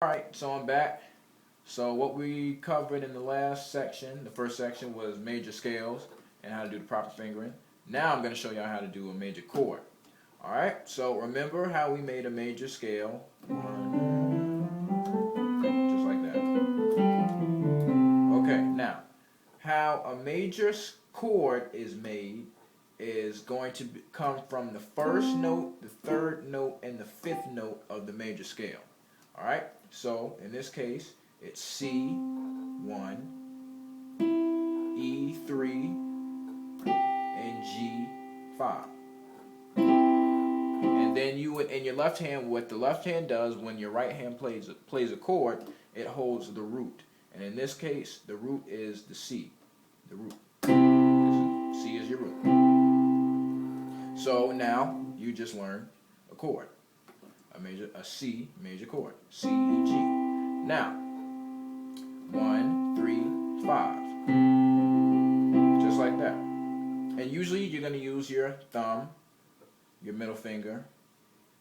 Alright, so I'm back. So what we covered in the last section, the first section was major scales and how to do the proper fingering. Now I'm going to show you how to do a major chord. Alright, so remember how we made a major scale. Just like that. Okay, now, how a major chord is made is going to come from the first note, the third note, and the fifth note of the major scale. Alright, so in this case, it's C1, E3, and G5. And then you would, in your left hand, what the left hand does when your right hand plays a chord, it holds the root. And in this case, the root is the C. The root. C is your root. So now you just learned a chord. A C major chord, C, E, G. Now, 1, 3, 5, just like that. And usually you're going to use your thumb, your middle finger,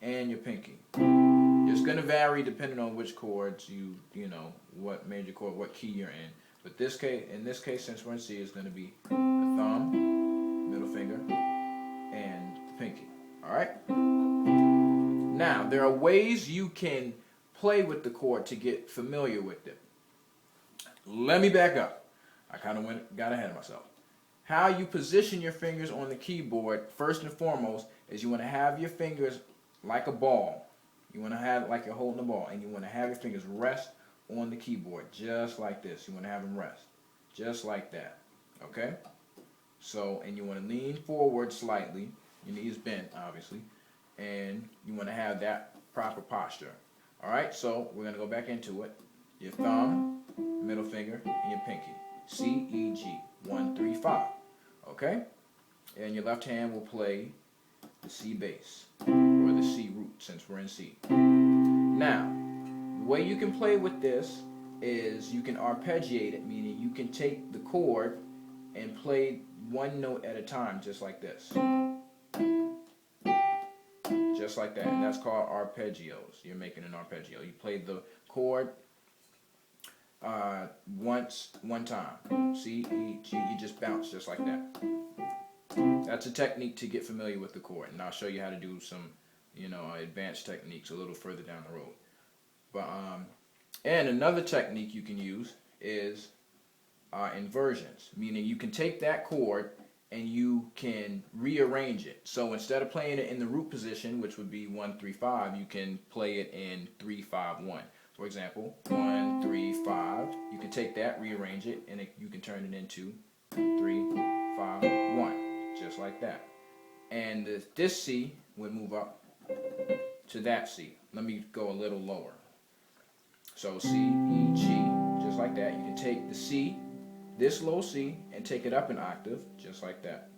and your pinky. It's going to vary depending on which chords you know, what major chord, what key you're in. But in this case, since we're in C, it's going to be the thumb, middle finger, and the pinky. All right. Now, there are ways you can play with the chord to get familiar with it. Let me back up. I kind of got ahead of myself. How you position your fingers on the keyboard, first and foremost, is you want to have your fingers like a ball. You want to have it like you're holding a ball, and you want to have your fingers rest on the keyboard, just like this. You want to have them rest, just like that. Okay? So, and you want to lean forward slightly. Your knees bent, obviously. And you want to have that proper posture. Alright, so we're going to go back into it. Your thumb, middle finger, and your pinky. C, E, G. 1, 3, 5. Okay? And your left hand will play the C bass, or the C root, since we're in C. Now, the way you can play with this is you can arpeggiate it, meaning you can take the chord and play one note at a time, just like this. Just like that, and that's called arpeggios. You're making an arpeggio. You play the chord one time. C, E, G. You just bounce just like that. That's a technique to get familiar with the chord, and I'll show you how to do some, advanced techniques a little further down the road. But and another technique you can use is inversions, meaning you can take that chord and you can rearrange it. So instead of playing it in the root position, which would be 1, 3, 5, you can play it in 3, 5, 1. For example, 1, 3, 5. You can take that, rearrange it, and you can turn it into 3, 5, 1, just like that. And this C would move up to that C. Let me go a little lower. So C, E, G, just like that. You can take the C, this low C, and take it up an octave, just like that.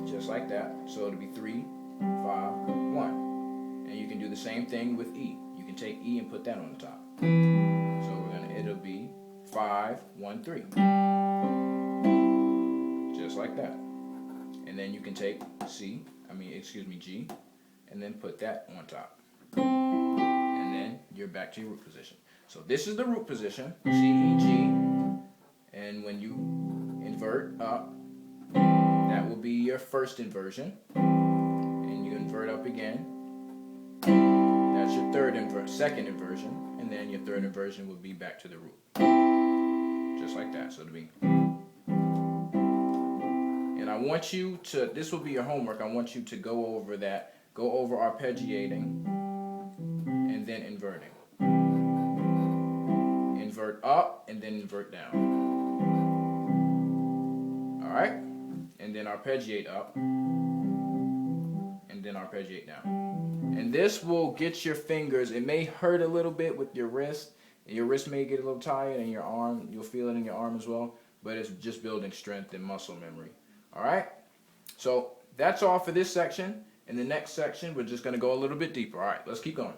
Just like that. So it'll be 3, 5, 1. And you can do the same thing with E. You can take E and put that on the top. So it'll be 5, 1, 3. Just like that. And then you can take G, and then put that on top. And then you're back to your root position. So this is the root position, C, E, G, and when you invert up, that will be your first inversion, and you invert up again, that's your second inversion, and then your third inversion will be back to the root, just like that. So it'll be, and I want you to, this will be your homework, I want you to go over arpeggiating, and then inverting. Invert up and then invert down. Alright? And then arpeggiate up and then arpeggiate down. And this will get your fingers, it may hurt a little bit with your wrist. Your wrist may get a little tired, and your arm, you'll feel it in your arm as well. But it's just building strength and muscle memory. Alright? So that's all for this section. In the next section, we're just going to go a little bit deeper. Alright, let's keep going.